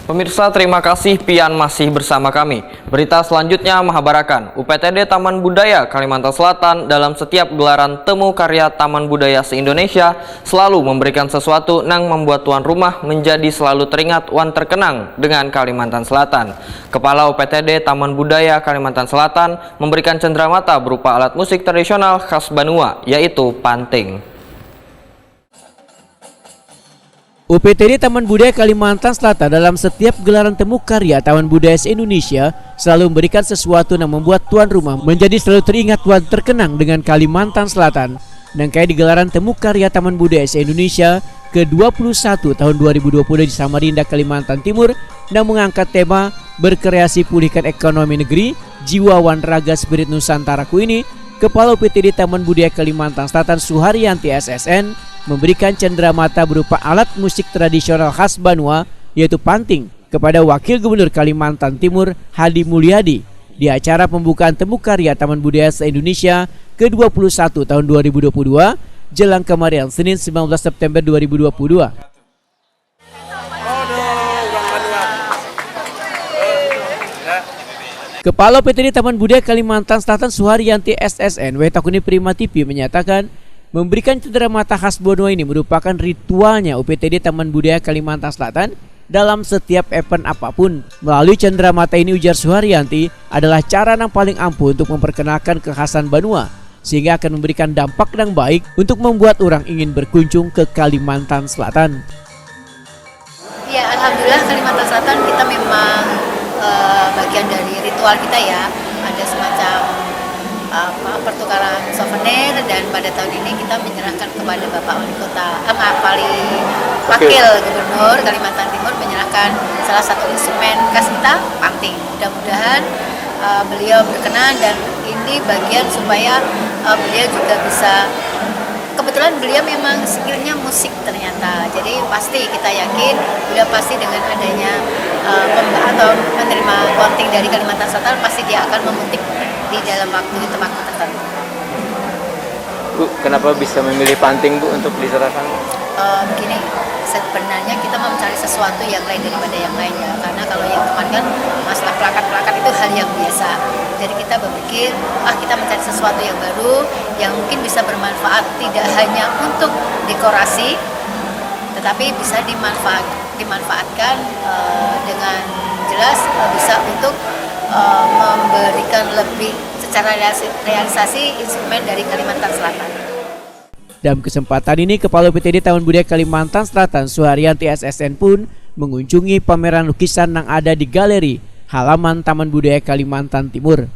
Pemirsa, terima kasih Pian masih bersama kami. Berita selanjutnya mengabarkan UPTD Taman Budaya Kalimantan Selatan dalam setiap gelaran temu karya Taman Budaya se-Indonesia selalu memberikan sesuatu yang membuat tuan rumah menjadi selalu teringat wan terkenang dengan Kalimantan Selatan. Kepala UPTD Taman Budaya Kalimantan Selatan memberikan cenderamata berupa alat musik tradisional khas Banua, yaitu panting. UPTD Taman Budaya Kalimantan Selatan dalam setiap gelaran temu karya Taman Budaya se-Indonesia selalu memberikan sesuatu yang membuat tuan rumah menjadi selalu teringat wan terkenang dengan Kalimantan Selatan. Dan kayak di gelaran temu karya Taman Budaya se-Indonesia ke-21 tahun 2020 di Samarinda, Kalimantan Timur yang mengangkat tema berkreasi pulihkan ekonomi negeri, jiwa wan raga spirit Nusantaraku ini, Kepala UPTD Taman Budaya Kalimantan Selatan Suharyanti SSN memberikan cenderamata berupa alat musik tradisional khas Banua, yaitu panting, kepada Wakil Gubernur Kalimantan Timur Hadi Mulyadi di acara pembukaan temu karya Taman Budaya se-Indonesia ke-21 tahun 2022 jelang kemarin Senin 19 September 2022. Kepala UPTD Taman Budaya Kalimantan Selatan Suharyanti SSN Wetakuni Prima TV menyatakan memberikan cenderamata khas Banua ini merupakan ritualnya UPTD Taman Budaya Kalimantan Selatan dalam setiap event apapun. Melalui cenderamata ini, ujar Suharyanti, adalah cara yang paling ampuh untuk memperkenalkan kekhasan Banua, sehingga akan memberikan dampak yang baik untuk membuat orang ingin berkunjung ke Kalimantan Selatan. Ya, alhamdulillah Kalimantan Selatan kita memang bagian dari ritual kita ya. Ada semacam pertukaran souvenir, dan pada tahun ini kita menyerahkan kepada Bapak Wali Kota, Wakil Gubernur Kalimantan Timur menyerahkan salah satu instrumen khas kita, panting. Mudah-mudahan beliau berkenan, dan ini bagian supaya beliau juga bisa, kebetulan beliau memang skillnya musik ternyata, jadi pasti kita yakin beliau pasti dengan adanya atau menerima konting dari Kalimantan Selatan pasti dia akan memetik di dalam waktu tertentu. Bu, kenapa bisa memilih panting Bu untuk diserahkan? Begini, sebenarnya kita mau mencari sesuatu yang lain daripada yang lainnya, karena kalau yang kemarin kan masalah plakat-plakat itu hal yang biasa. Jadi kita berpikir, kita mencari sesuatu yang baru yang mungkin bisa bermanfaat tidak hanya untuk dekorasi, tetapi bisa dimanfaatkan dengan jelas bisa untuk memberikan lebih secara realisasi instrumen dari Kalimantan Selatan. Dalam kesempatan ini, Kepala UPTD Taman Budaya Kalimantan Selatan Suharyanti SSN pun mengunjungi pameran lukisan yang ada di galeri halaman Taman Budaya Kalimantan Timur.